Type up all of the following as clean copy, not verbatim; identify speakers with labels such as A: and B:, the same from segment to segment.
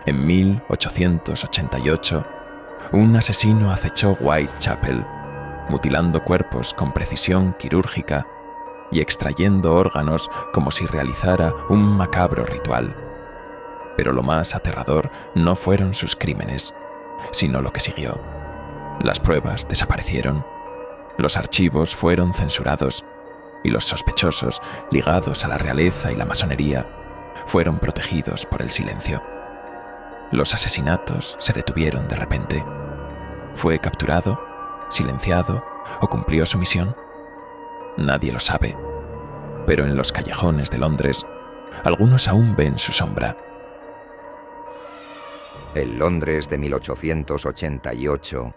A: En 1888, un asesino acechó Whitechapel, mutilando cuerpos con precisión quirúrgica y extrayendo órganos como si realizara un macabro ritual. Pero lo más aterrador no fueron sus crímenes, sino lo que siguió. Las pruebas desaparecieron, los archivos fueron censurados y los sospechosos, ligados a la realeza y la masonería, fueron protegidos por el silencio. Los asesinatos se detuvieron de repente. ¿Fue capturado, silenciado o cumplió su misión? Nadie lo sabe, pero en los callejones de Londres, algunos aún ven su sombra.
B: El Londres de 1888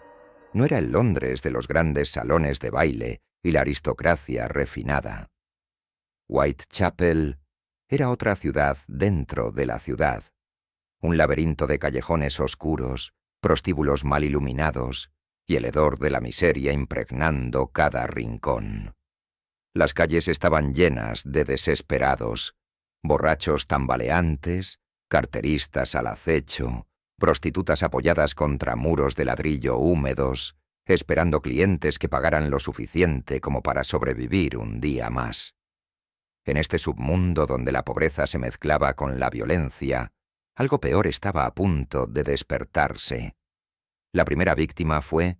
B: no era el Londres de los grandes salones de baile y la aristocracia refinada. Whitechapel era otra ciudad dentro de la ciudad, un laberinto de callejones oscuros, prostíbulos mal iluminados y el hedor de la miseria impregnando cada rincón. Las calles estaban llenas de desesperados, borrachos tambaleantes, carteristas al acecho, prostitutas apoyadas contra muros de ladrillo húmedos, esperando clientes que pagaran lo suficiente como para sobrevivir un día más. En este submundo donde la pobreza se mezclaba con la violencia, algo peor estaba a punto de despertarse. La primera víctima fue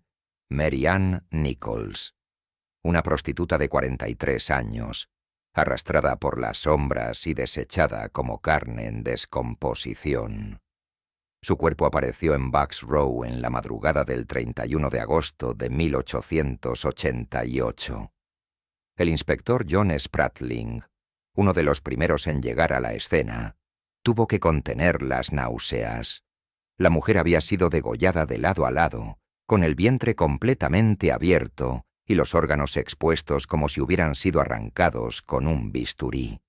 B: Mary Ann Nichols, una prostituta de 43 años, arrastrada por las sombras y desechada como carne en descomposición. Su cuerpo apareció en Bucks Row en la madrugada del 31 de agosto de 1888. El inspector John Spratling, uno de los primeros en llegar a la escena, tuvo que contener las náuseas. La mujer había sido degollada de lado a lado, con el vientre completamente abierto y los órganos expuestos como si hubieran sido arrancados con un bisturí.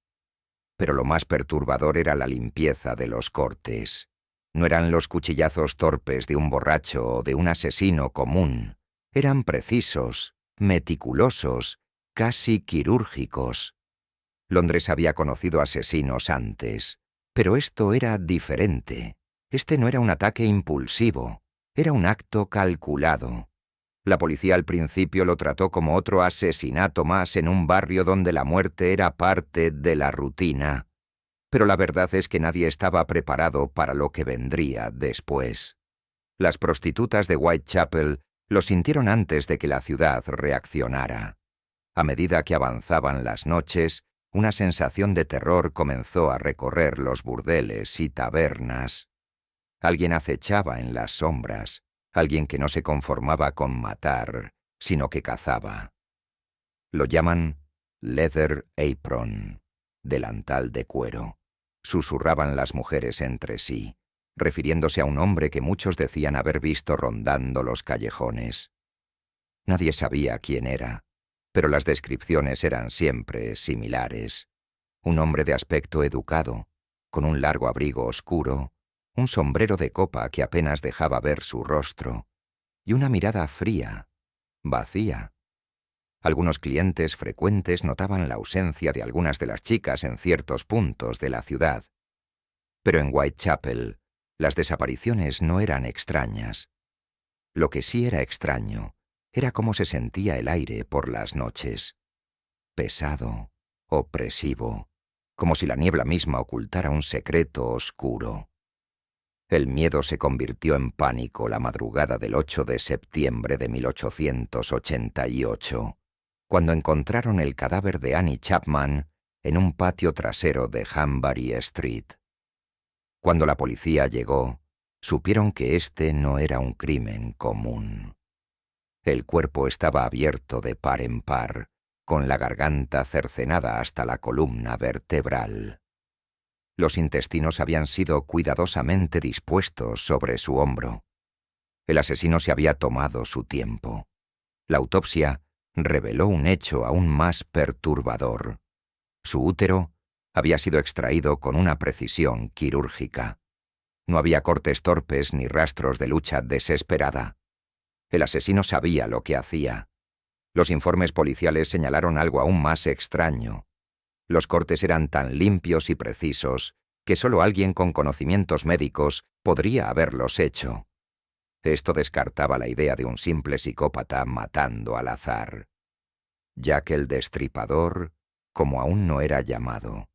B: Pero lo más perturbador era la limpieza de los cortes. No eran los cuchillazos torpes de un borracho o de un asesino común. Eran precisos, meticulosos, casi quirúrgicos. Londres había conocido asesinos antes, pero esto era diferente. Este no era un ataque impulsivo, era un acto calculado. La policía al principio lo trató como otro asesinato más en un barrio donde la muerte era parte de la rutina. Pero la verdad es que nadie estaba preparado para lo que vendría después. Las prostitutas de Whitechapel lo sintieron antes de que la ciudad reaccionara. A medida que avanzaban las noches, una sensación de terror comenzó a recorrer los burdeles y tabernas. Alguien acechaba en las sombras, alguien que no se conformaba con matar, sino que cazaba. Lo llaman leather apron, delantal de cuero. Susurraban las mujeres entre sí, refiriéndose a un hombre que muchos decían haber visto rondando los callejones. Nadie sabía quién era, pero las descripciones eran siempre similares. Un hombre de aspecto educado, con un largo abrigo oscuro, un sombrero de copa que apenas dejaba ver su rostro, y una mirada fría, vacía. Algunos clientes frecuentes notaban la ausencia de algunas de las chicas en ciertos puntos de la ciudad. Pero en Whitechapel, las desapariciones no eran extrañas. Lo que sí era extraño era cómo se sentía el aire por las noches. Pesado, opresivo, como si la niebla misma ocultara un secreto oscuro. El miedo se convirtió en pánico la madrugada del 8 de septiembre de 1888, cuando encontraron el cadáver de Annie Chapman en un patio trasero de Hanbury Street. Cuando la policía llegó, supieron que este no era un crimen común. El cuerpo estaba abierto de par en par, con la garganta cercenada hasta la columna vertebral. Los intestinos habían sido cuidadosamente dispuestos sobre su hombro. El asesino se había tomado su tiempo. La autopsia reveló un hecho aún más perturbador. Su útero había sido extraído con una precisión quirúrgica. No había cortes torpes ni rastros de lucha desesperada. El asesino sabía lo que hacía. Los informes policiales señalaron algo aún más extraño. Los cortes eran tan limpios y precisos que solo alguien con conocimientos médicos podría haberlos hecho. Esto descartaba la idea de un simple psicópata matando al azar. Jack el Destripador, como aún no era llamado,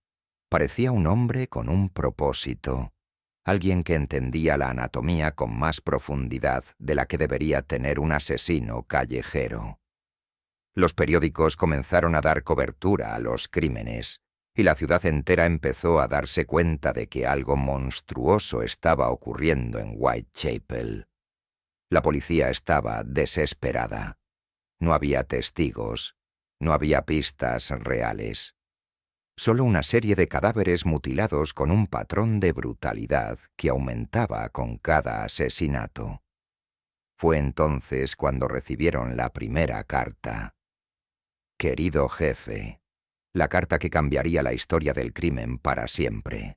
B: parecía un hombre con un propósito, alguien que entendía la anatomía con más profundidad de la que debería tener un asesino callejero. Los periódicos comenzaron a dar cobertura a los crímenes, y la ciudad entera empezó a darse cuenta de que algo monstruoso estaba ocurriendo en Whitechapel. La policía estaba desesperada. No había testigos, no había pistas reales. Solo una serie de cadáveres mutilados con un patrón de brutalidad que aumentaba con cada asesinato. Fue entonces cuando recibieron la primera carta. Querido jefe, la carta que cambiaría la historia del crimen para siempre.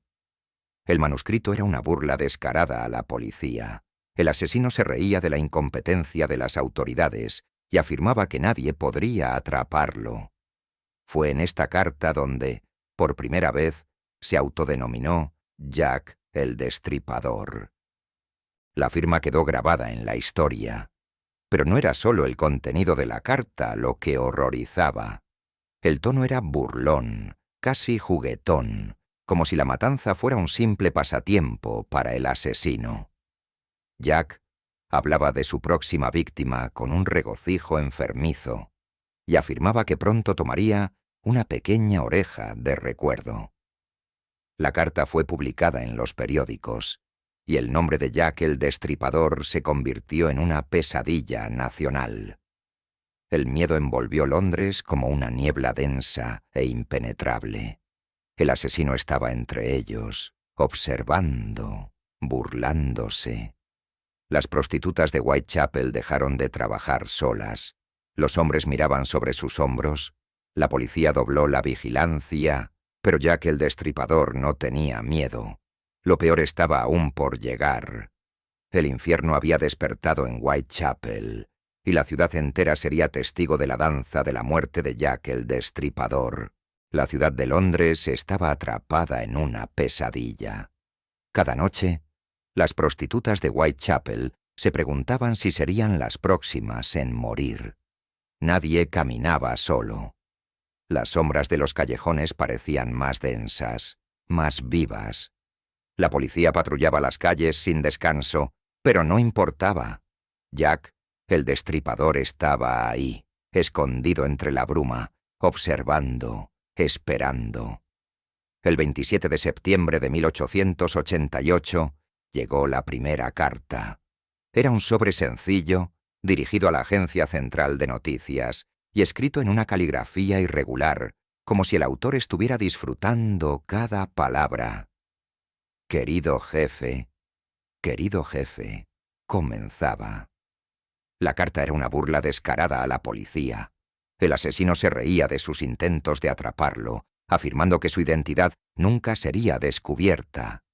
B: El manuscrito era una burla descarada a la policía. El asesino se reía de la incompetencia de las autoridades y afirmaba que nadie podría atraparlo. Fue en esta carta donde, por primera vez, se autodenominó Jack el Destripador. La firma quedó grabada en la historia. Pero no era solo el contenido de la carta lo que horrorizaba. El tono era burlón, casi juguetón, como si la matanza fuera un simple pasatiempo para el asesino. Jack hablaba de su próxima víctima con un regocijo enfermizo y afirmaba que pronto tomaría una pequeña oreja de recuerdo. La carta fue publicada en los periódicos, y el nombre de Jack el Destripador se convirtió en una pesadilla nacional. El miedo envolvió Londres como una niebla densa e impenetrable. El asesino estaba entre ellos, observando, burlándose. Las prostitutas de Whitechapel dejaron de trabajar solas. Los hombres miraban sobre sus hombros. La policía dobló la vigilancia, pero Jack el Destripador no tenía miedo. Lo peor estaba aún por llegar. El infierno había despertado en Whitechapel, y la ciudad entera sería testigo de la danza de la muerte de Jack el Destripador. La ciudad de Londres estaba atrapada en una pesadilla. Cada noche, las prostitutas de Whitechapel se preguntaban si serían las próximas en morir. Nadie caminaba solo. Las sombras de los callejones parecían más densas, más vivas. La policía patrullaba las calles sin descanso, pero no importaba. Jack, el Destripador, estaba ahí, escondido entre la bruma, observando, esperando. El 27 de septiembre de 1888 llegó la primera carta. Era un sobre sencillo, dirigido a la Agencia Central de Noticias y escrito en una caligrafía irregular, como si el autor estuviera disfrutando cada palabra. Querido jefe, comenzaba. La carta era una burla descarada a la policía. El asesino se reía de sus intentos de atraparlo, afirmando que su identidad nunca sería descubierta.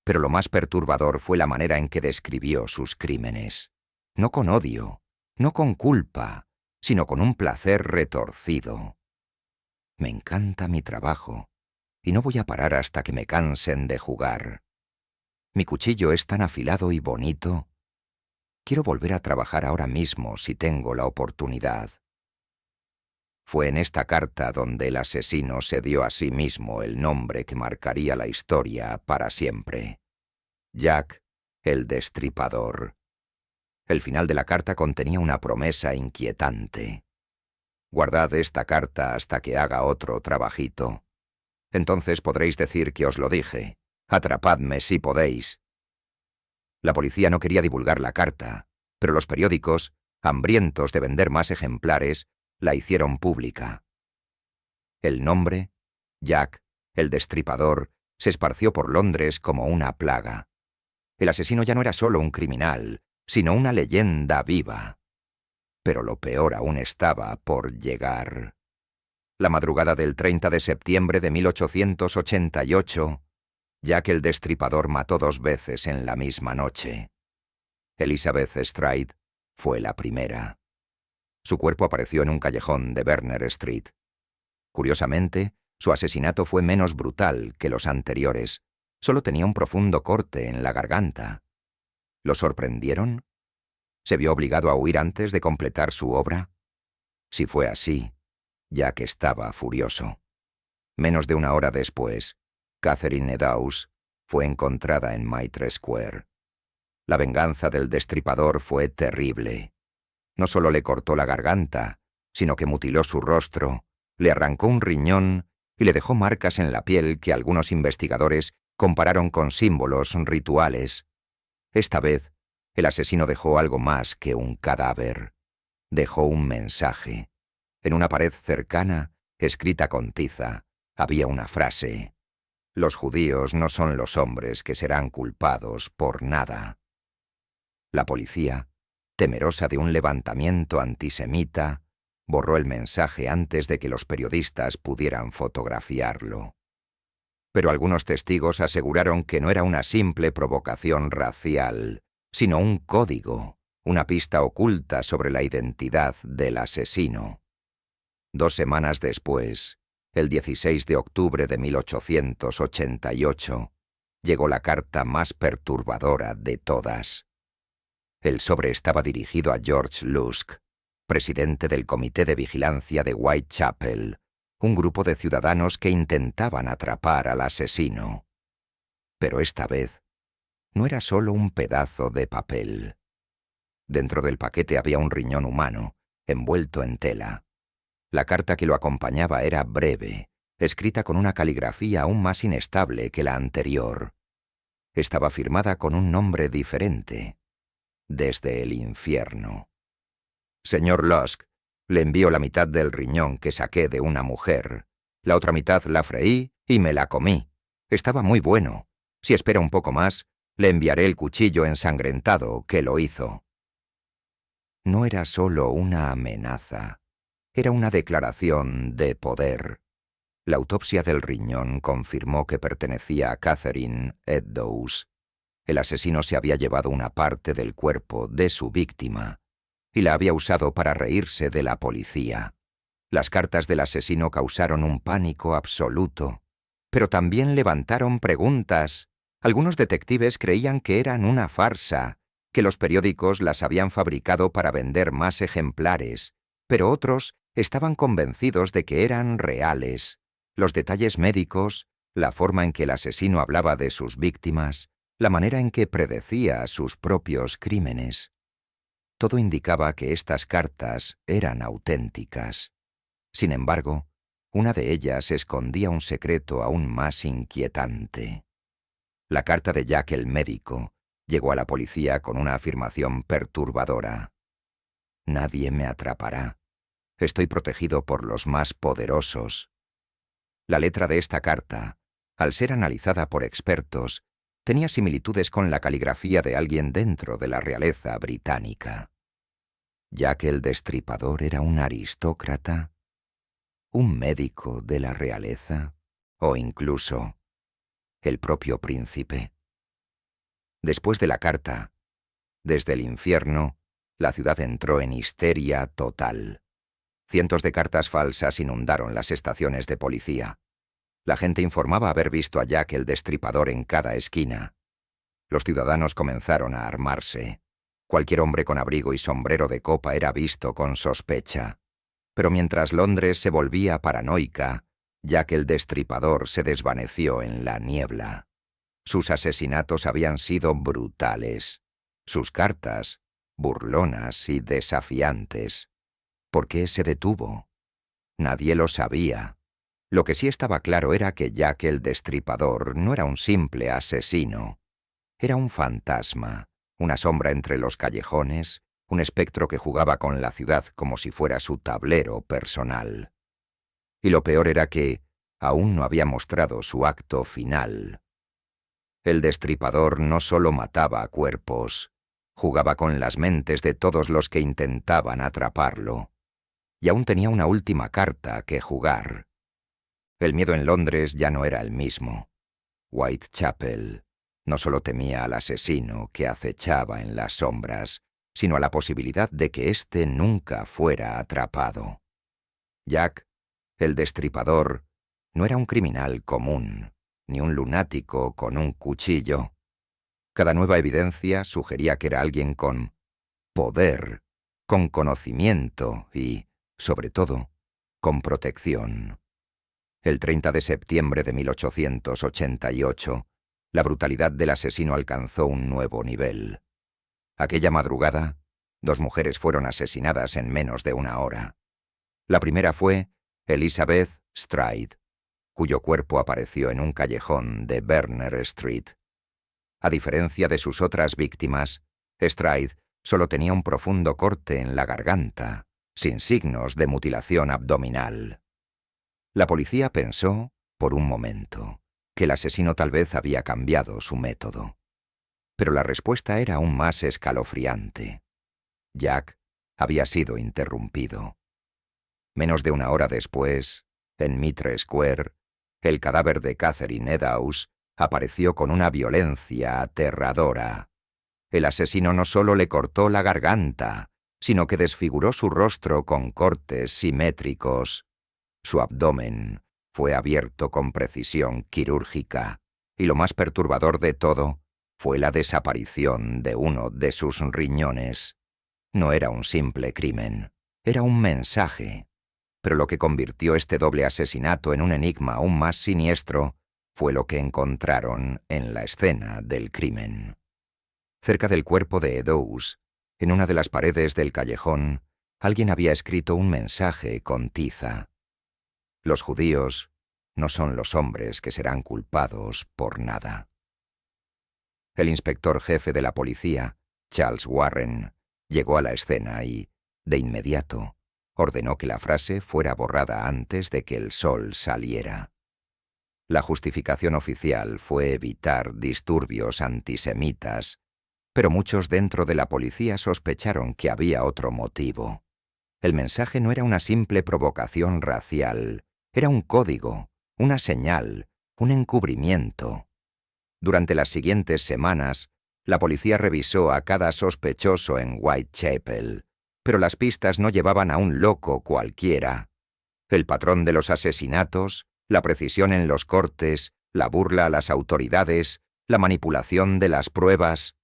B: Pero lo más perturbador fue la manera en que describió sus crímenes. No con odio, no con culpa, sino con un placer retorcido. Me encanta mi trabajo, y no voy a parar hasta que me cansen de jugar. Mi cuchillo es tan afilado y bonito. Quiero volver a trabajar ahora mismo si tengo la oportunidad. Fue en esta carta donde el asesino se dio a sí mismo el nombre que marcaría la historia para siempre. Jack el Destripador. El final de la carta contenía una promesa inquietante. Guardad esta carta hasta que haga otro trabajito. Entonces podréis decir que os lo dije. Atrapadme si podéis. La policía no quería divulgar la carta, pero los periódicos, hambrientos de vender más ejemplares, la hicieron pública. El nombre, Jack el Destripador, se esparció por Londres como una plaga. El asesino ya no era solo un criminal, sino una leyenda viva. Pero lo peor aún estaba por llegar. La madrugada del 30 de septiembre de 1888, Jack el Destripador mató 2 veces en la misma noche. Elizabeth Stride fue la primera. Su cuerpo apareció en un callejón de Berner Street. Curiosamente, su asesinato fue menos brutal que los anteriores. Solo tenía un profundo corte en la garganta, ¿Lo sorprendieron? ¿Se vio obligado a huir antes de completar su obra? Si fue así, Jack estaba furioso. Menos de una hora después, Catherine Eddowes fue encontrada en Mitre Square. La venganza del destripador fue terrible. No solo le cortó la garganta, sino que mutiló su rostro, le arrancó un riñón y le dejó marcas en la piel que algunos investigadores compararon con símbolos rituales. Esta vez, el asesino dejó algo más que un cadáver. Dejó un mensaje. En una pared cercana, escrita con tiza, había una frase: «Los judíos no son los hombres que serán culpados por nada». La policía, temerosa de un levantamiento antisemita, borró el mensaje antes de que los periodistas pudieran fotografiarlo. Pero algunos testigos aseguraron que no era una simple provocación racial, sino un código, una pista oculta sobre la identidad del asesino. 2 semanas después, el 16 de octubre de 1888, llegó la carta más perturbadora de todas. El sobre estaba dirigido a George Lusk, presidente del Comité de Vigilancia de Whitechapel, un grupo de ciudadanos que intentaban atrapar al asesino. Pero esta vez, no era solo un pedazo de papel. Dentro del paquete había un riñón humano, envuelto en tela. La carta que lo acompañaba era breve, escrita con una caligrafía aún más inestable que la anterior. Estaba firmada con un nombre diferente: «Desde el infierno». «Señor Lusk, le envío la mitad del riñón que saqué de una mujer. La otra mitad la freí y me la comí. Estaba muy bueno. Si espera un poco más, le enviaré el cuchillo ensangrentado que lo hizo». No era solo una amenaza. Era una declaración de poder. La autopsia del riñón confirmó que pertenecía a Catherine Eddowes. El asesino se había llevado una parte del cuerpo de su víctima y la había usado para reírse de la policía. Las cartas del asesino causaron un pánico absoluto, pero también levantaron preguntas. Algunos detectives creían que eran una farsa, que los periódicos las habían fabricado para vender más ejemplares, pero otros estaban convencidos de que eran reales. Los detalles médicos, la forma en que el asesino hablaba de sus víctimas, la manera en que predecía sus propios crímenes. Todo indicaba que estas cartas eran auténticas. Sin embargo, una de ellas escondía un secreto aún más inquietante. La carta de Jack el médico llegó a la policía con una afirmación perturbadora: «Nadie me atrapará. Estoy protegido por los más poderosos». La letra de esta carta, al ser analizada por expertos, tenía similitudes con la caligrafía de alguien dentro de la realeza británica. Jack el Destripador era un aristócrata, un médico de la realeza o incluso el propio príncipe. Después de la carta, desde el infierno, la ciudad entró en histeria total. Cientos de cartas falsas inundaron las estaciones de policía. La gente informaba haber visto a Jack el Destripador en cada esquina. Los ciudadanos comenzaron a armarse. Cualquier hombre con abrigo y sombrero de copa era visto con sospecha. Pero mientras Londres se volvía paranoica, Jack el Destripador se desvaneció en la niebla. Sus asesinatos habían sido brutales. Sus cartas, burlonas y desafiantes. ¿Por qué se detuvo? Nadie lo sabía. Lo que sí estaba claro era que Jack el Destripador no era un simple asesino. Era un fantasma, una sombra entre los callejones, un espectro que jugaba con la ciudad como si fuera su tablero personal. Y lo peor era que aún no había mostrado su acto final. El Destripador no solo mataba a cuerpos, jugaba con las mentes de todos los que intentaban atraparlo. Y aún tenía una última carta que jugar. El miedo en Londres ya no era el mismo. Whitechapel no solo temía al asesino que acechaba en las sombras, sino a la posibilidad de que éste nunca fuera atrapado. Jack, el Destripador, no era un criminal común, ni un lunático con un cuchillo. Cada nueva evidencia sugería que era alguien con poder, con conocimiento y, sobre todo, con protección. El 30 de septiembre de 1888, la brutalidad del asesino alcanzó un nuevo nivel. Aquella madrugada, 2 mujeres fueron asesinadas en menos de una hora. La primera fue Elizabeth Stride, cuyo cuerpo apareció en un callejón de Berner Street. A diferencia de sus otras víctimas, Stride solo tenía un profundo corte en la garganta, sin signos de mutilación abdominal. La policía pensó, por un momento, que el asesino tal vez había cambiado su método. Pero la respuesta era aún más escalofriante. Jack había sido interrumpido. Menos de una hora después, en Mitre Square, el cadáver de Catherine Eddowes apareció con una violencia aterradora. El asesino no solo le cortó la garganta, sino que desfiguró su rostro con cortes simétricos. Su abdomen fue abierto con precisión quirúrgica, y lo más perturbador de todo fue la desaparición de uno de sus riñones. No era un simple crimen, era un mensaje. Pero lo que convirtió este doble asesinato en un enigma aún más siniestro fue lo que encontraron en la escena del crimen. Cerca del cuerpo de Eddowes, en una de las paredes del callejón, alguien había escrito un mensaje con tiza. Los judíos no son los hombres que serán culpados por nada. El inspector jefe de la policía, Charles Warren, llegó a la escena y, de inmediato, ordenó que la frase fuera borrada antes de que el sol saliera. La justificación oficial fue evitar disturbios antisemitas, pero muchos dentro de la policía sospecharon que había otro motivo. El mensaje no era una simple provocación racial, era un código, una señal, un encubrimiento. Durante las siguientes semanas, la policía revisó a cada sospechoso en Whitechapel, pero las pistas no llevaban a un loco cualquiera. El patrón de los asesinatos, la precisión en los cortes, la burla a las autoridades, la manipulación de las pruebas,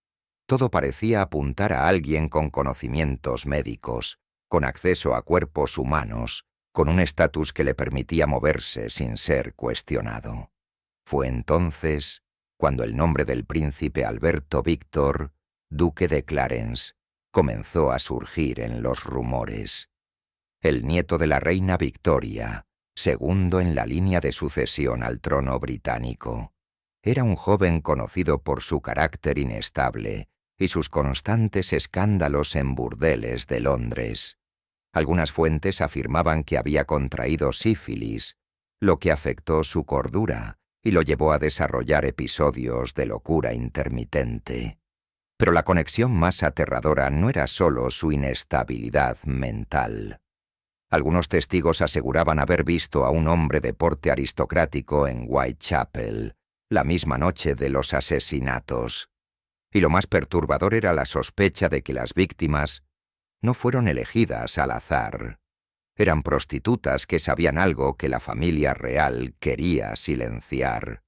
B: todo parecía apuntar a alguien con conocimientos médicos, con acceso a cuerpos humanos, con un estatus que le permitía moverse sin ser cuestionado. Fue entonces cuando el nombre del príncipe Alberto Víctor, duque de Clarence, comenzó a surgir en los rumores. El nieto de la reina Victoria, segundo en la línea de sucesión al trono británico, era un joven conocido por su carácter inestable y sus constantes escándalos en burdeles de Londres. Algunas fuentes afirmaban que había contraído sífilis, lo que afectó su cordura y lo llevó a desarrollar episodios de locura intermitente. Pero la conexión más aterradora no era solo su inestabilidad mental. Algunos testigos aseguraban haber visto a un hombre de porte aristocrático en Whitechapel, la misma noche de los asesinatos. Y lo más perturbador era la sospecha de que las víctimas no fueron elegidas al azar. Eran prostitutas que sabían algo que la familia real quería silenciar.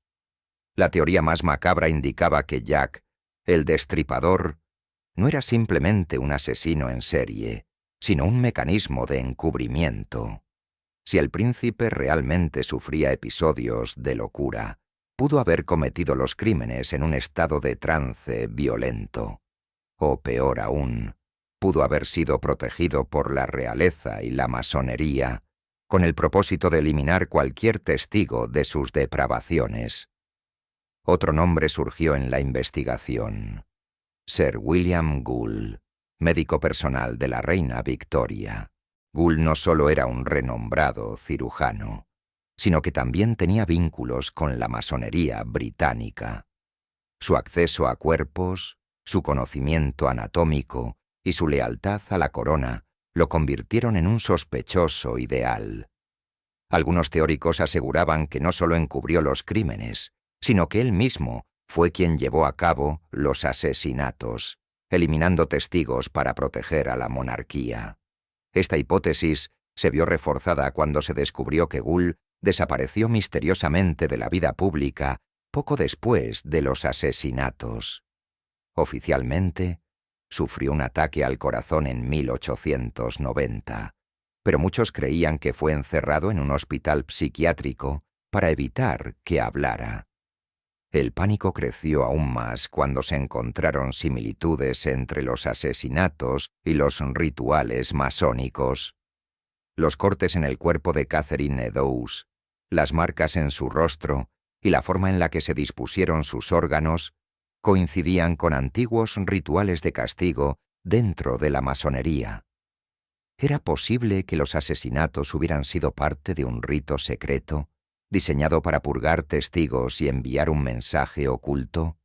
B: La teoría más macabra indicaba que Jack, el destripador, no era simplemente un asesino en serie, sino un mecanismo de encubrimiento. Si el príncipe realmente sufría episodios de locura, pudo haber cometido los crímenes en un estado de trance violento. O peor aún, pudo haber sido protegido por la realeza y la masonería, con el propósito de eliminar cualquier testigo de sus depravaciones. Otro nombre surgió en la investigación: Sir William Gould, médico personal de la reina Victoria. Gould no solo era un renombrado cirujano, sino que también tenía vínculos con la masonería británica. Su acceso a cuerpos, su conocimiento anatómico y su lealtad a la corona lo convirtieron en un sospechoso ideal. Algunos teóricos aseguraban que no solo encubrió los crímenes, sino que él mismo fue quien llevó a cabo los asesinatos, eliminando testigos para proteger a la monarquía. Esta hipótesis se vio reforzada cuando se descubrió que Gould desapareció misteriosamente de la vida pública poco después de los asesinatos. Oficialmente, sufrió un ataque al corazón en 1890, pero muchos creían que fue encerrado en un hospital psiquiátrico para evitar que hablara. El pánico creció aún más cuando se encontraron similitudes entre los asesinatos y los rituales masónicos. Los cortes en el cuerpo de Catherine Eddowes, las marcas en su rostro y la forma en la que se dispusieron sus órganos coincidían con antiguos rituales de castigo dentro de la masonería. ¿Era posible que los asesinatos hubieran sido parte de un rito secreto, diseñado para purgar testigos y enviar un mensaje oculto?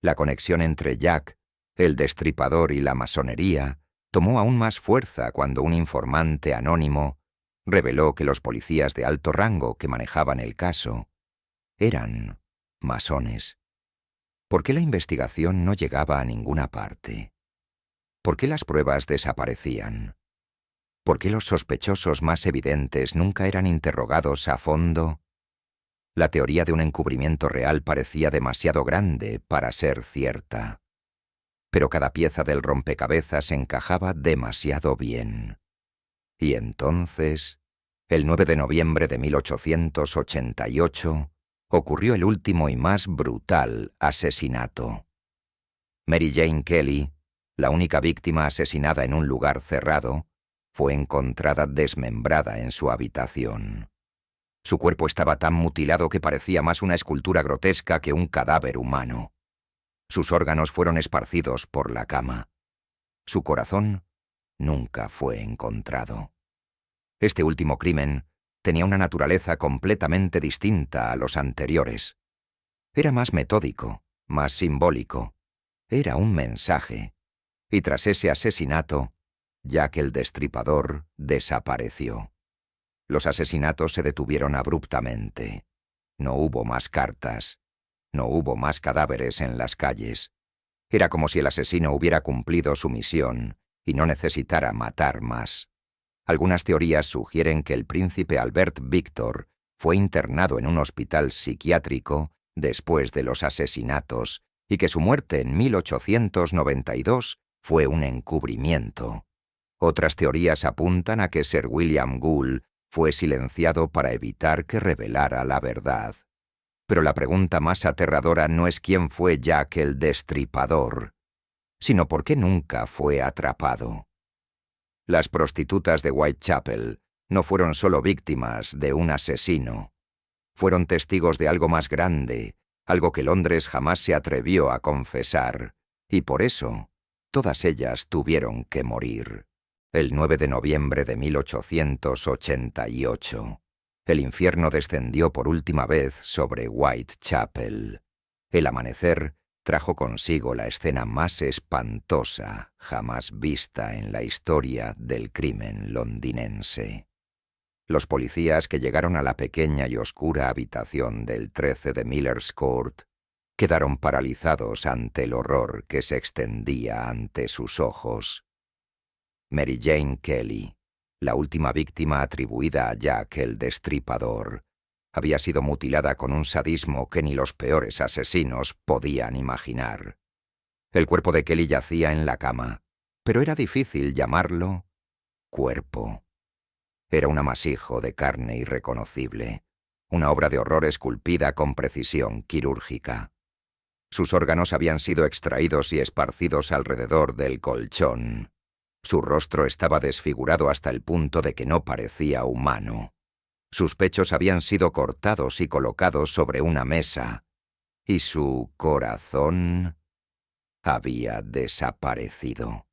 B: La conexión entre Jack, el destripador y la masonería tomó aún más fuerza cuando un informante anónimo reveló que los policías de alto rango que manejaban el caso eran masones. ¿Por qué la investigación no llegaba a ninguna parte? ¿Por qué las pruebas desaparecían? ¿Por qué los sospechosos más evidentes nunca eran interrogados a fondo? La teoría de un encubrimiento real parecía demasiado grande para ser cierta. Pero cada pieza del rompecabezas encajaba demasiado bien. Y entonces, el 9 de noviembre de 1888, ocurrió el último y más brutal asesinato. Mary Jane Kelly, la única víctima asesinada en un lugar cerrado, fue encontrada desmembrada en su habitación. Su cuerpo estaba tan mutilado que parecía más una escultura grotesca que un cadáver humano. Sus órganos fueron esparcidos por la cama. Su corazón nunca fue encontrado. Este último crimen tenía una naturaleza completamente distinta a los anteriores. Era más metódico, más simbólico. Era un mensaje. Y tras ese asesinato, Jack el Destripador desapareció. Los asesinatos se detuvieron abruptamente. No hubo más cartas. No hubo más cadáveres en las calles. Era como si el asesino hubiera cumplido su misión y no necesitara matar más. Algunas teorías sugieren que el príncipe Albert Victor fue internado en un hospital psiquiátrico después de los asesinatos y que su muerte en 1892 fue un encubrimiento. Otras teorías apuntan a que Sir William Gould fue silenciado para evitar que revelara la verdad. Pero la pregunta más aterradora no es quién fue Jack el Destripador, sino por qué nunca fue atrapado. Las prostitutas de Whitechapel no fueron solo víctimas de un asesino. Fueron testigos de algo más grande, algo que Londres jamás se atrevió a confesar, y por eso todas ellas tuvieron que morir. El 9 de noviembre de 1888, el infierno descendió por última vez sobre Whitechapel. El amanecer trajo consigo la escena más espantosa jamás vista en la historia del crimen londinense. Los policías que llegaron a la pequeña y oscura habitación del 13 de Miller's Court quedaron paralizados ante el horror que se extendía ante sus ojos. Mary Jane Kelly, la última víctima atribuida a Jack el Destripador, había sido mutilada con un sadismo que ni los peores asesinos podían imaginar. El cuerpo de Kelly yacía en la cama, pero era difícil llamarlo cuerpo. Era un amasijo de carne irreconocible, una obra de horror esculpida con precisión quirúrgica. Sus órganos habían sido extraídos y esparcidos alrededor del colchón. Su rostro estaba desfigurado hasta el punto de que no parecía humano. Sus pechos habían sido cortados y colocados sobre una mesa, y su corazón había desaparecido.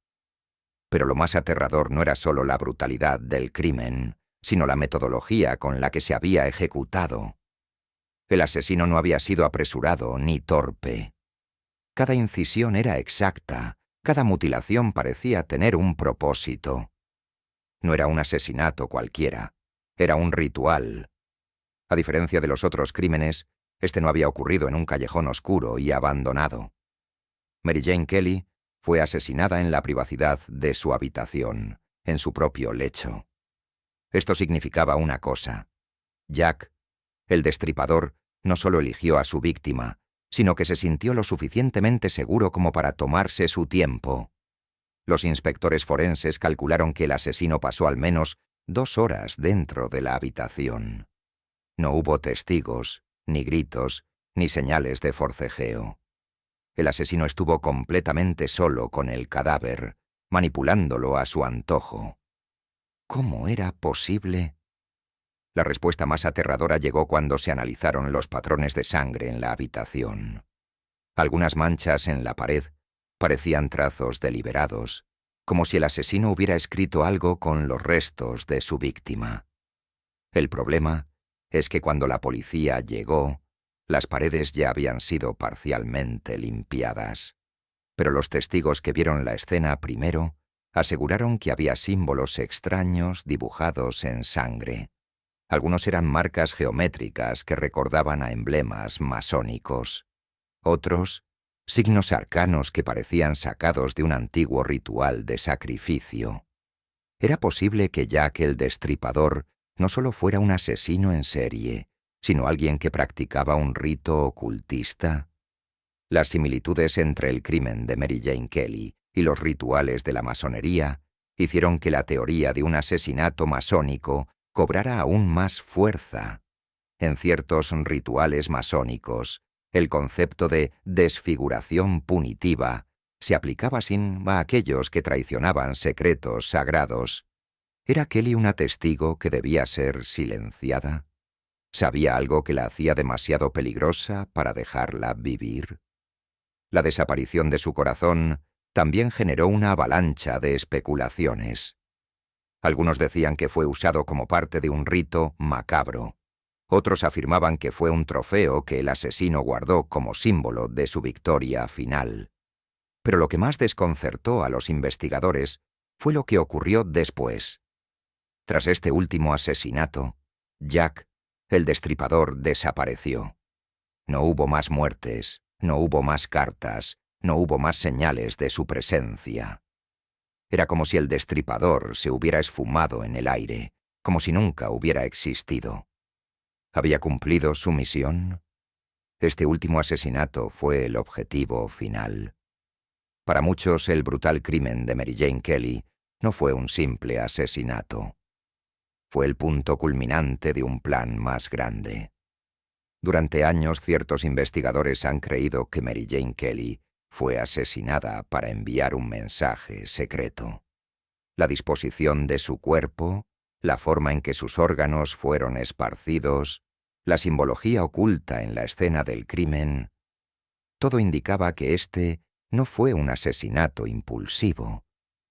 B: Pero lo más aterrador no era solo la brutalidad del crimen, sino la metodología con la que se había ejecutado. El asesino no había sido apresurado ni torpe. Cada incisión era exacta. Cada mutilación parecía tener un propósito. No era un asesinato cualquiera, era un ritual. A diferencia de los otros crímenes, este no había ocurrido en un callejón oscuro y abandonado. Mary Jane Kelly fue asesinada en la privacidad de su habitación, en su propio lecho. Esto significaba una cosa. Jack, el Destripador, no solo eligió a su víctima, sino que se sintió lo suficientemente seguro como para tomarse su tiempo. Los inspectores forenses calcularon que el asesino pasó al menos 2 horas dentro de la habitación. No hubo testigos, ni gritos, ni señales de forcejeo. El asesino estuvo completamente solo con el cadáver, manipulándolo a su antojo. ¿Cómo era posible? La respuesta más aterradora llegó cuando se analizaron los patrones de sangre en la habitación. Algunas manchas en la pared parecían trazos deliberados, como si el asesino hubiera escrito algo con los restos de su víctima. El problema es que cuando la policía llegó, las paredes ya habían sido parcialmente limpiadas. Pero los testigos que vieron la escena primero aseguraron que había símbolos extraños dibujados en sangre. Algunos eran marcas geométricas que recordaban a emblemas masónicos. Otros, signos arcanos que parecían sacados de un antiguo ritual de sacrificio. ¿Era posible que Jack el Destripador no solo fuera un asesino en serie, sino alguien que practicaba un rito ocultista? Las similitudes entre el crimen de Mary Jane Kelly y los rituales de la masonería hicieron que la teoría de un asesinato masónico cobrara aún más fuerza. En ciertos rituales masónicos, el concepto de desfiguración punitiva se aplicaba a aquellos que traicionaban secretos sagrados. ¿Era Kelly una testigo que debía ser silenciada? ¿Sabía algo que la hacía demasiado peligrosa para dejarla vivir? La desaparición de su corazón también generó una avalancha de especulaciones. Algunos decían que fue usado como parte de un rito macabro. Otros afirmaban que fue un trofeo que el asesino guardó como símbolo de su victoria final. Pero lo que más desconcertó a los investigadores fue lo que ocurrió después. Tras este último asesinato, Jack, el Destripador, desapareció. No hubo más muertes, no hubo más cartas, no hubo más señales de su presencia. Era como si el Destripador se hubiera esfumado en el aire, como si nunca hubiera existido. ¿Había cumplido su misión? Este último asesinato fue el objetivo final. Para muchos, el brutal crimen de Mary Jane Kelly no fue un simple asesinato. Fue el punto culminante de un plan más grande. Durante años, ciertos investigadores han creído que Mary Jane Kelly fue asesinada para enviar un mensaje secreto. La disposición de su cuerpo, la forma en que sus órganos fueron esparcidos, la simbología oculta en la escena del crimen, todo indicaba que este no fue un asesinato impulsivo,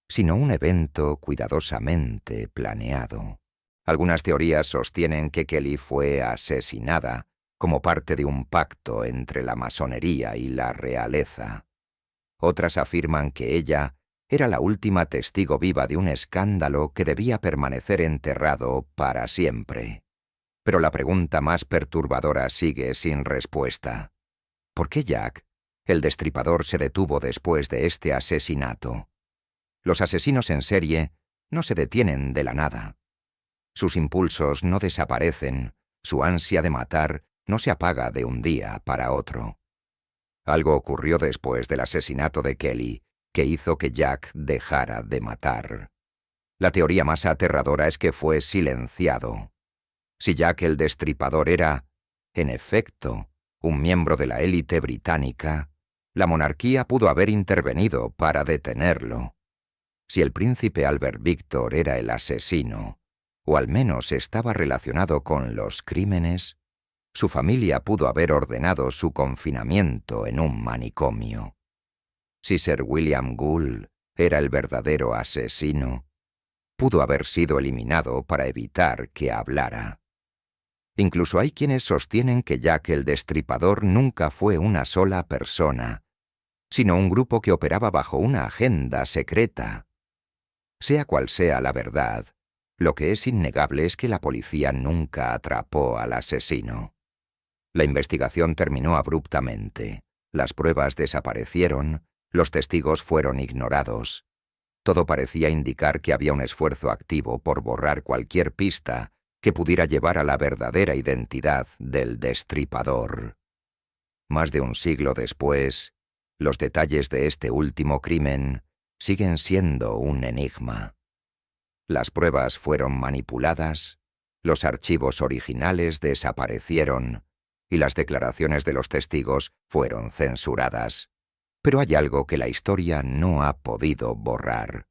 B: sino un evento cuidadosamente planeado. Algunas teorías sostienen que Kelly fue asesinada como parte de un pacto entre la masonería y la realeza. Otras afirman que ella era la última testigo viva de un escándalo que debía permanecer enterrado para siempre. Pero la pregunta más perturbadora sigue sin respuesta. ¿Por qué Jack, el Destripador, se detuvo después de este asesinato? Los asesinos en serie no se detienen de la nada. Sus impulsos no desaparecen, su ansia de matar no se apaga de un día para otro. Algo ocurrió después del asesinato de Kelly que hizo que Jack dejara de matar. La teoría más aterradora es que fue silenciado. Si Jack el Destripador era, en efecto, un miembro de la élite británica, la monarquía pudo haber intervenido para detenerlo. Si el príncipe Albert Victor era el asesino, o al menos estaba relacionado con los crímenes, su familia pudo haber ordenado su confinamiento en un manicomio. Si Sir William Gould era el verdadero asesino, pudo haber sido eliminado para evitar que hablara. Incluso hay quienes sostienen que Jack el Destripador nunca fue una sola persona, sino un grupo que operaba bajo una agenda secreta. Sea cual sea la verdad, lo que es innegable es que la policía nunca atrapó al asesino. La investigación terminó abruptamente, las pruebas desaparecieron, los testigos fueron ignorados. Todo parecía indicar que había un esfuerzo activo por borrar cualquier pista que pudiera llevar a la verdadera identidad del Destripador. Más de un siglo después, los detalles de este último crimen siguen siendo un enigma. Las pruebas fueron manipuladas, los archivos originales desaparecieron y las declaraciones de los testigos fueron censuradas. Pero hay algo que la historia no ha podido borrar,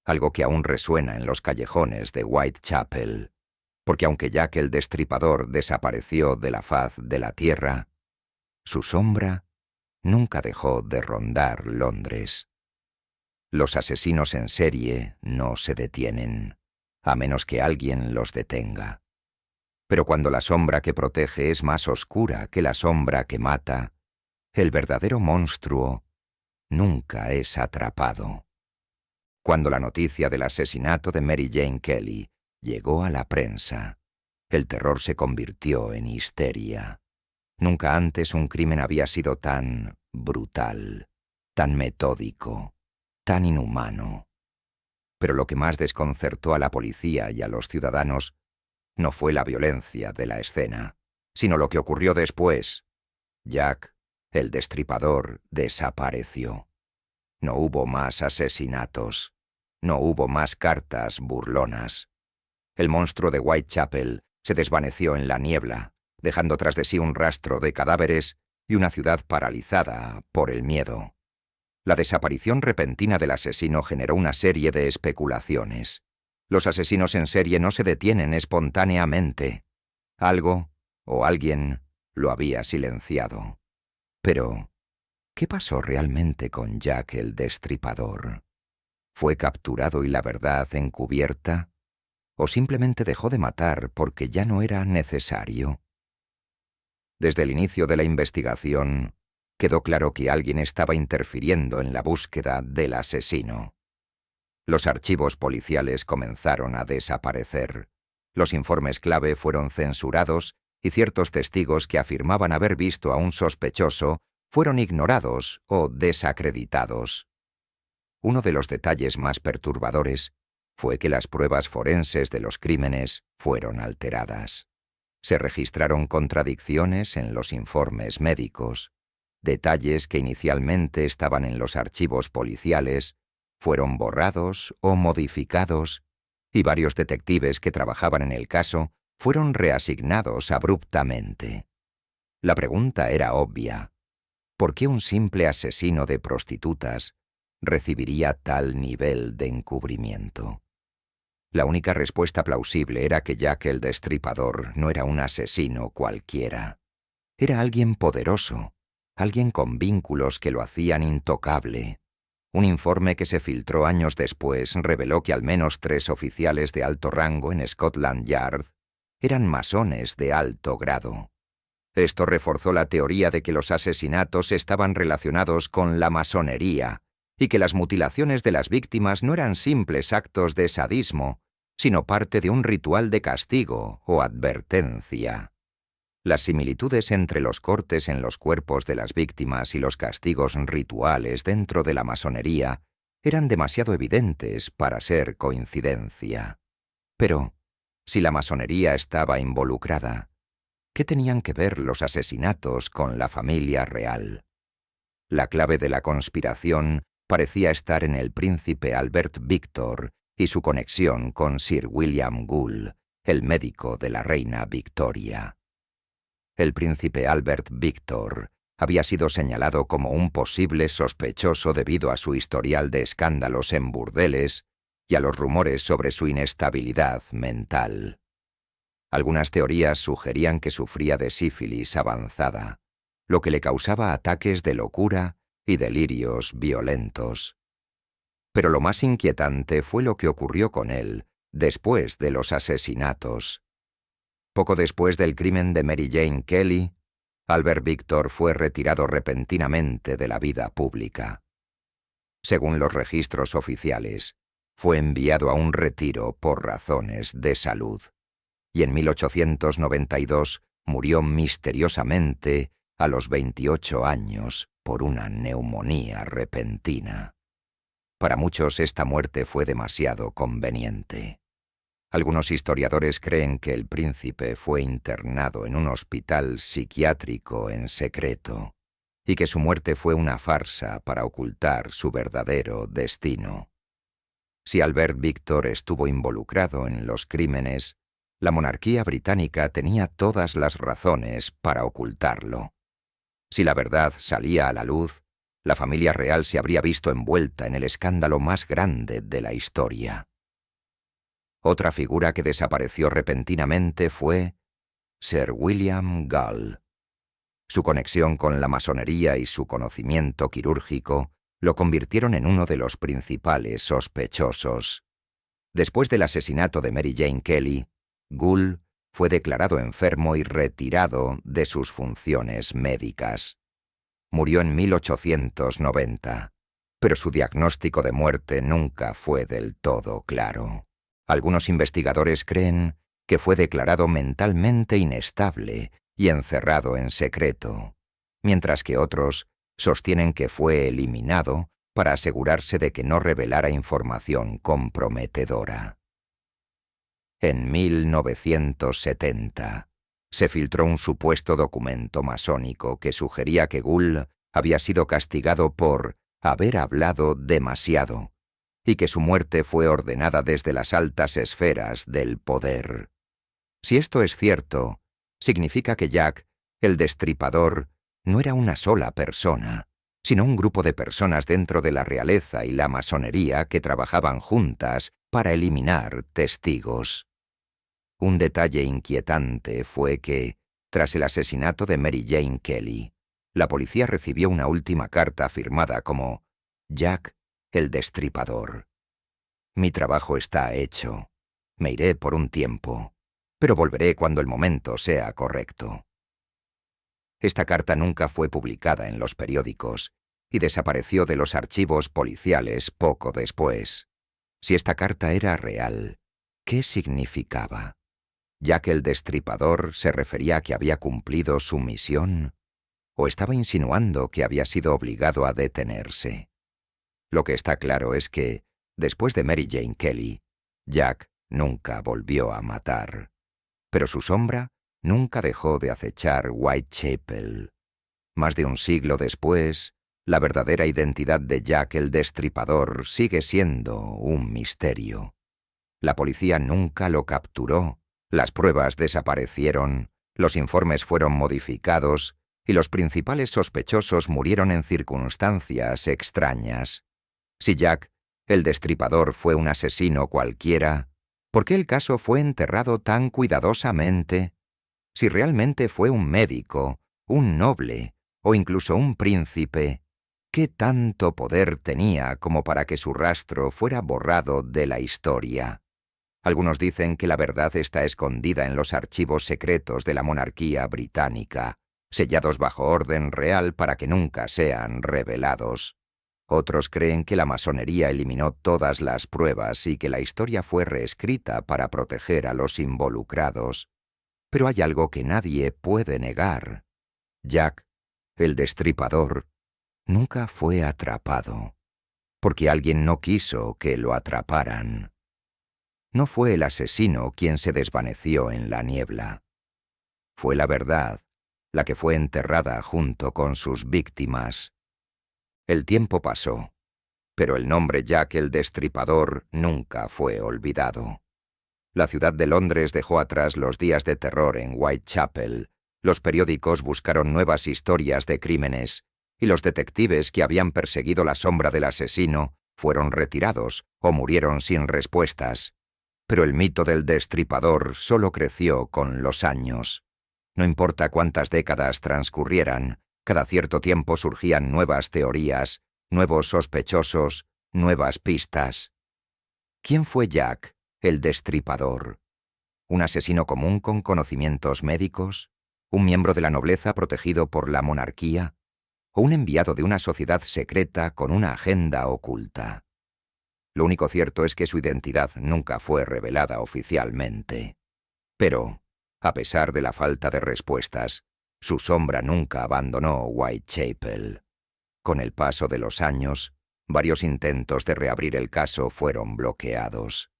B: algo que aún resuena en los callejones de Whitechapel, porque aunque Jack el Destripador desapareció de la faz de la tierra, su sombra nunca dejó de rondar Londres. Los asesinos en serie no se detienen, a menos que alguien los detenga. Pero cuando la sombra que protege es más oscura que la sombra que mata, el verdadero monstruo nunca es atrapado. Cuando la noticia del asesinato de Mary Jane Kelly llegó a la prensa, el terror se convirtió en histeria. Nunca antes un crimen había sido tan brutal, tan metódico, tan inhumano. Pero lo que más desconcertó a la policía y a los ciudadanos no fue la violencia de la escena, sino lo que ocurrió después. Jack, el Destripador, desapareció. No hubo más asesinatos. No hubo más cartas burlonas. El monstruo de Whitechapel se desvaneció en la niebla, dejando tras de sí un rastro de cadáveres y una ciudad paralizada por el miedo. La desaparición repentina del asesino generó una serie de especulaciones. Los asesinos en serie no se detienen espontáneamente. Algo o alguien lo había silenciado. Pero, ¿qué pasó realmente con Jack el Destripador? ¿Fue capturado y la verdad encubierta? ¿O simplemente dejó de matar porque ya no era necesario? Desde el inicio de la investigación, quedó claro que alguien estaba interfiriendo en la búsqueda del asesino. Los archivos policiales comenzaron a desaparecer. Los informes clave fueron censurados y ciertos testigos que afirmaban haber visto a un sospechoso fueron ignorados o desacreditados. Uno de los detalles más perturbadores fue que las pruebas forenses de los crímenes fueron alteradas. Se registraron contradicciones en los informes médicos. Detalles que inicialmente estaban en los archivos policiales fueron borrados o modificados, y varios detectives que trabajaban en el caso fueron reasignados abruptamente. La pregunta era obvia. ¿Por qué un simple asesino de prostitutas recibiría tal nivel de encubrimiento? La única respuesta plausible era que Jack el Destripador no era un asesino cualquiera. Era alguien poderoso, alguien con vínculos que lo hacían intocable. Un informe que se filtró años después reveló que al menos 3 oficiales de alto rango en Scotland Yard eran masones de alto grado. Esto reforzó la teoría de que los asesinatos estaban relacionados con la masonería y que las mutilaciones de las víctimas no eran simples actos de sadismo, sino parte de un ritual de castigo o advertencia. Las similitudes entre los cortes en los cuerpos de las víctimas y los castigos rituales dentro de la masonería eran demasiado evidentes para ser coincidencia. Pero, si la masonería estaba involucrada, ¿qué tenían que ver los asesinatos con la familia real? La clave de la conspiración parecía estar en el príncipe Albert Victor y su conexión con Sir William Gould, el médico de la reina Victoria. El príncipe Albert Victor había sido señalado como un posible sospechoso debido a su historial de escándalos en burdeles y a los rumores sobre su inestabilidad mental. Algunas teorías sugerían que sufría de sífilis avanzada, lo que le causaba ataques de locura y delirios violentos. Pero lo más inquietante fue lo que ocurrió con él después de los asesinatos. Poco después del crimen de Mary Jane Kelly, Albert Victor fue retirado repentinamente de la vida pública. Según los registros oficiales, fue enviado a un retiro por razones de salud, y en 1892 murió misteriosamente a los 28 años por una neumonía repentina. Para muchos esta muerte fue demasiado conveniente. Algunos historiadores creen que el príncipe fue internado en un hospital psiquiátrico en secreto. y que su muerte fue una farsa para ocultar su verdadero destino. Si Albert Victor estuvo involucrado en los crímenes, la monarquía británica tenía todas las razones para ocultarlo. Si la verdad salía a la luz, la familia real se habría visto envuelta en el escándalo más grande de la historia. Otra figura que desapareció repentinamente fue Sir William Gull. Su conexión con la masonería y su conocimiento quirúrgico lo convirtieron en uno de los principales sospechosos. Después del asesinato de Mary Jane Kelly, Gull fue declarado enfermo y retirado de sus funciones médicas. Murió en 1890, pero su diagnóstico de muerte nunca fue del todo claro. Algunos investigadores creen que fue declarado mentalmente inestable y encerrado en secreto, mientras que otros sostienen que fue eliminado para asegurarse de que no revelara información comprometedora. En 1970, se filtró un supuesto documento masónico que sugería que Gull había sido castigado por haber hablado demasiado y que su muerte fue ordenada desde las altas esferas del poder. Si esto es cierto, significa que Jack, el Destripador, no era una sola persona, sino un grupo de personas dentro de la realeza y la masonería que trabajaban juntas para eliminar testigos. Un detalle inquietante fue que, tras el asesinato de Mary Jane Kelly, la policía recibió una última carta firmada como Jack, el Destripador. Mi trabajo está hecho. Me iré por un tiempo, pero volveré cuando el momento sea correcto. Esta carta nunca fue publicada en los periódicos y desapareció de los archivos policiales poco después. Si esta carta era real, ¿qué significaba? ¿Ya que el Destripador se refería a que había cumplido su misión? ¿O estaba insinuando que había sido obligado a detenerse? Lo que está claro es que, después de Mary Jane Kelly, Jack nunca volvió a matar. Pero su sombra nunca dejó de acechar Whitechapel. Más de un siglo después, la verdadera identidad de Jack el Destripador sigue siendo un misterio. La policía nunca lo capturó, las pruebas desaparecieron, los informes fueron modificados y los principales sospechosos murieron en circunstancias extrañas. Si Jack el Destripador fue un asesino cualquiera, ¿por qué el caso fue enterrado tan cuidadosamente? Si realmente fue un médico, un noble o incluso un príncipe, ¿qué tanto poder tenía como para que su rastro fuera borrado de la historia? Algunos dicen que la verdad está escondida en los archivos secretos de la monarquía británica, sellados bajo orden real para que nunca sean revelados. Otros creen que la masonería eliminó todas las pruebas y que la historia fue reescrita para proteger a los involucrados. Pero hay algo que nadie puede negar. Jack, el Destripador, nunca fue atrapado, porque alguien no quiso que lo atraparan. No fue el asesino quien se desvaneció en la niebla. Fue la verdad la que fue enterrada junto con sus víctimas. El tiempo pasó, pero el nombre Jack el Destripador nunca fue olvidado. La ciudad de Londres dejó atrás los días de terror en Whitechapel, los periódicos buscaron nuevas historias de crímenes, y los detectives que habían perseguido la sombra del asesino fueron retirados o murieron sin respuestas. Pero el mito del Destripador solo creció con los años. No importa cuántas décadas transcurrieran, cada cierto tiempo surgían nuevas teorías, nuevos sospechosos, nuevas pistas. ¿Quién fue Jack, el Destripador? ¿Un asesino común con conocimientos médicos? ¿Un miembro de la nobleza protegido por la monarquía? ¿O un enviado de una sociedad secreta con una agenda oculta? Lo único cierto es que su identidad nunca fue revelada oficialmente. Pero, a pesar de la falta de respuestas, su sombra nunca abandonó Whitechapel. Con el paso de los años, varios intentos de reabrir el caso fueron bloqueados.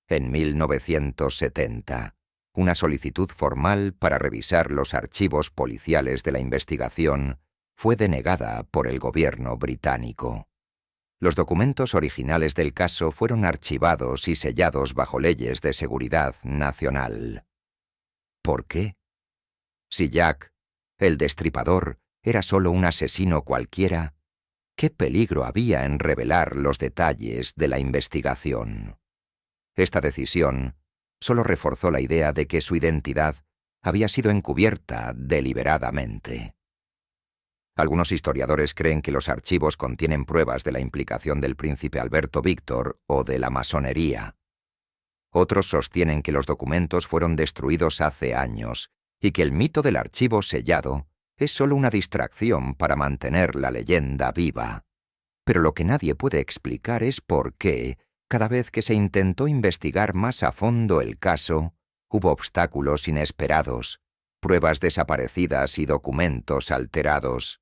B: En 1970, una solicitud formal para revisar los archivos policiales de la investigación fue denegada por el gobierno británico. Los documentos originales del caso fueron archivados y sellados bajo leyes de seguridad nacional. ¿Por qué? Si Jack, el Destripador, era solo un asesino cualquiera, ¿qué peligro había en revelar los detalles de la investigación? Esta decisión solo reforzó la idea de que su identidad había sido encubierta deliberadamente. Algunos historiadores creen que los archivos contienen pruebas de la implicación del príncipe Alberto Víctor o de la masonería. Otros sostienen que los documentos fueron destruidos hace años y que el mito del archivo sellado es solo una distracción para mantener la leyenda viva. Pero lo que nadie puede explicar es por qué, cada vez que se intentó investigar más a fondo el caso, hubo obstáculos inesperados, pruebas desaparecidas y documentos alterados.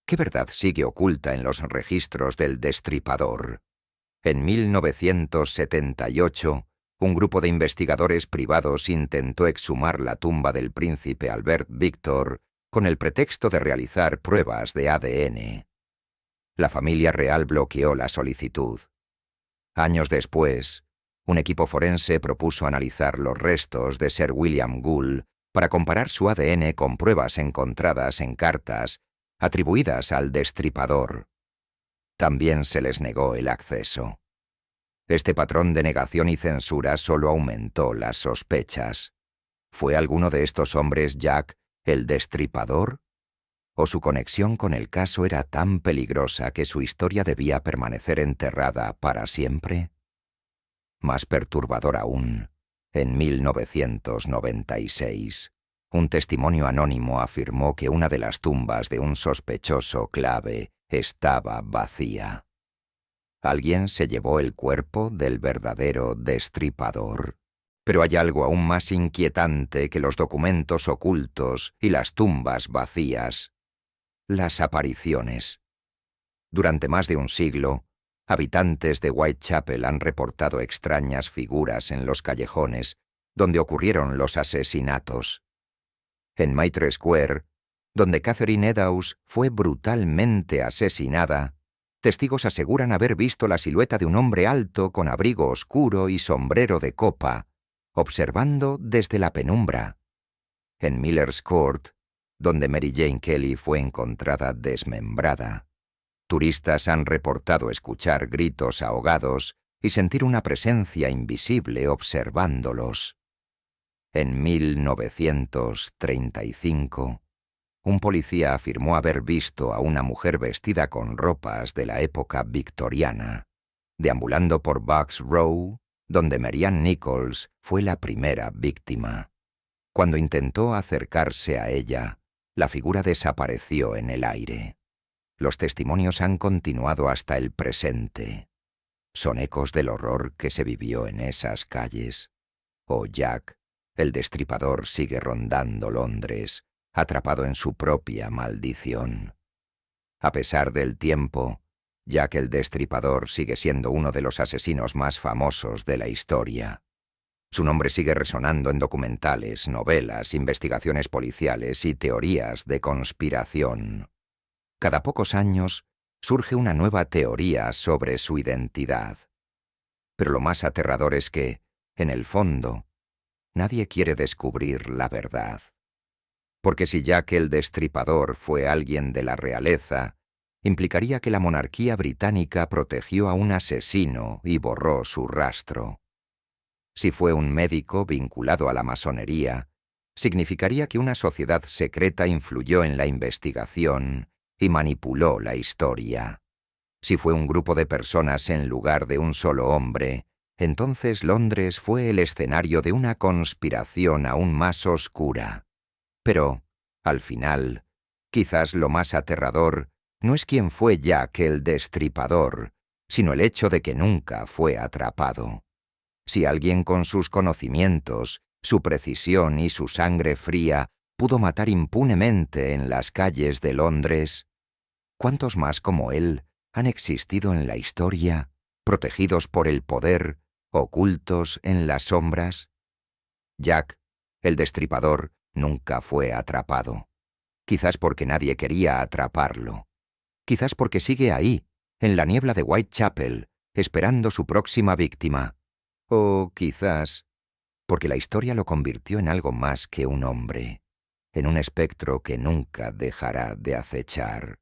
B: ¿Qué verdad sigue oculta en los registros del Destripador? En 1978, un grupo de investigadores privados intentó exhumar la tumba del príncipe Albert Víctor con el pretexto de realizar pruebas de ADN. La familia real bloqueó la solicitud. Años después, un equipo forense propuso analizar los restos de Sir William Gould para comparar su ADN con pruebas encontradas en cartas atribuidas al Destripador. También se les negó el acceso. Este patrón de negación y censura solo aumentó las sospechas. ¿Fue alguno de estos hombres Jack, el Destripador? ¿O su conexión con el caso era tan peligrosa que su historia debía permanecer enterrada para siempre? Más perturbador aún, en 1996, un testimonio anónimo afirmó que una de las tumbas de un sospechoso clave estaba vacía. ¿Alguien se llevó el cuerpo del verdadero Destripador? Pero hay algo aún más inquietante que los documentos ocultos y las tumbas vacías: las apariciones. Durante más de un siglo, habitantes de Whitechapel han reportado extrañas figuras en los callejones donde ocurrieron los asesinatos. En Mitre Square, donde Catherine Eddowes fue brutalmente asesinada, testigos aseguran haber visto la silueta de un hombre alto con abrigo oscuro y sombrero de copa, observando desde la penumbra. En Miller's Court, donde Mary Jane Kelly fue encontrada desmembrada, turistas han reportado escuchar gritos ahogados y sentir una presencia invisible observándolos. En 1935, un policía afirmó haber visto a una mujer vestida con ropas de la época victoriana, deambulando por Bucks Row, donde Marianne Nichols fue la primera víctima. Cuando intentó acercarse a ella, la figura desapareció en el aire. Los testimonios han continuado hasta el presente. ¿Son ecos del horror que se vivió en esas calles? ¿O Jack, el Destripador, sigue rondando Londres, atrapado en su propia maldición? A pesar del tiempo, Jack el Destripador sigue siendo uno de los asesinos más famosos de la historia. Su nombre sigue resonando en documentales, novelas, investigaciones policiales y teorías de conspiración. Cada pocos años surge una nueva teoría sobre su identidad. Pero lo más aterrador es que, en el fondo, nadie quiere descubrir la verdad. Porque si Jack el Destripador fue alguien de la realeza, implicaría que la monarquía británica protegió a un asesino y borró su rastro. Si fue un médico vinculado a la masonería, significaría que una sociedad secreta influyó en la investigación y manipuló la historia. Si fue un grupo de personas en lugar de un solo hombre, entonces Londres fue el escenario de una conspiración aún más oscura. Pero, al final, quizás lo más aterrador no es quién fue Jack el Destripador, sino el hecho de que nunca fue atrapado. Si alguien con sus conocimientos, su precisión y su sangre fría pudo matar impunemente en las calles de Londres, ¿cuántos más como él han existido en la historia, protegidos por el poder, ocultos en las sombras? Jack, el Destripador, nunca fue atrapado. Quizás porque nadie quería atraparlo. Quizás porque sigue ahí, en la niebla de Whitechapel, esperando su próxima víctima. O quizás porque la historia lo convirtió en algo más que un hombre, en un espectro que nunca dejará de acechar.